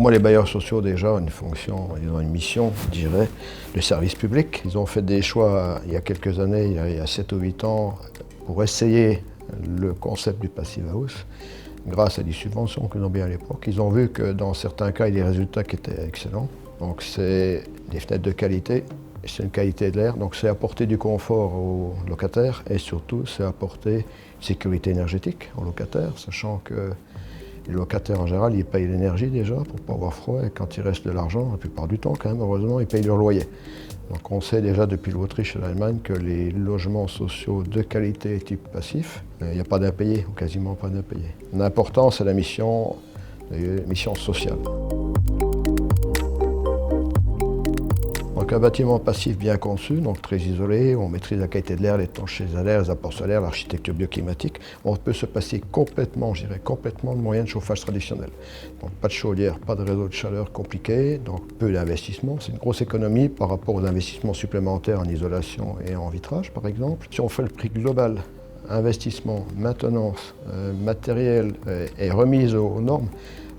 moi, les bailleurs sociaux, déjà, ont une fonction, ils ont une mission, je dirais, de service public. Ils ont fait des choix il y a quelques années, il y a 7 ou 8 ans, pour essayer le concept du Passive House. Grâce à des subventions qu'ils ont bien à l'époque, ils ont vu que dans certains cas, il y a des résultats qui étaient excellents. Donc c'est des fenêtres de qualité, c'est une qualité de l'air, donc c'est apporter du confort aux locataires et surtout c'est apporter une sécurité énergétique aux locataires, sachant que les locataires en général, ils payent l'énergie déjà pour ne pas avoir froid et quand il reste de l'argent, la plupart du temps quand même, heureusement, ils payent leur loyer. Donc on sait déjà depuis l'Autriche et l'Allemagne que les logements sociaux de qualité type passif, il n'y a pas d'impayés ou quasiment pas d'impayés. L'important c'est la mission sociale. Donc un bâtiment passif bien conçu, donc très isolé, on maîtrise la qualité de l'air, l'étanchéité de l'air, les apports solaires, l'architecture bioclimatique, on peut se passer complètement, je dirais complètement, de moyens de chauffage traditionnels. Donc pas de chaudière, pas de réseau de chaleur compliqué, donc peu d'investissement. C'est une grosse économie par rapport aux investissements supplémentaires en isolation et en vitrage par exemple. Si on fait le prix global, investissement, maintenance, matériel et remise aux normes,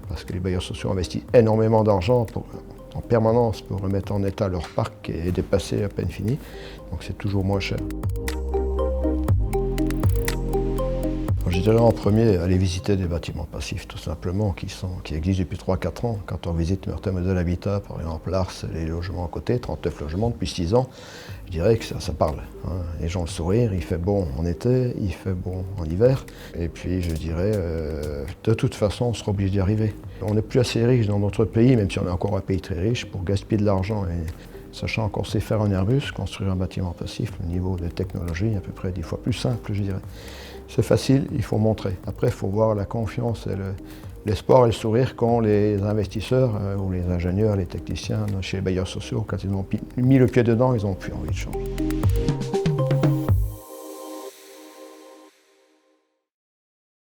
parce que les bailleurs sociaux investissent énormément d'argent en permanence pour remettre en état leur parc et dépasser à peine fini. Donc c'est toujours moins cher. Je dirais en premier, aller visiter des bâtiments passifs tout simplement qui existent depuis 3-4 ans. Quand on visite Meurthe Modèle Habitat, par exemple l'Ars, les logements à côté, 39 logements depuis 6 ans, je dirais que ça parle. Hein. Les gens le sourire, il fait bon en été, il fait bon en hiver. Et puis je dirais, de toute façon, on sera obligé d'y arriver. On n'est plus assez riche dans notre pays, même si on est encore un pays très riche, pour gaspiller de l'argent. Sachant qu'on sait faire un Airbus, construire un bâtiment passif, le niveau de technologie est à peu près 10 fois plus simple, je dirais. C'est facile, il faut montrer. Après, il faut voir la confiance et l'espoir et le sourire qu'ont les investisseurs ou les ingénieurs, les techniciens chez les bailleurs sociaux. Quand ils ont mis le pied dedans, ils n'ont plus envie de changer.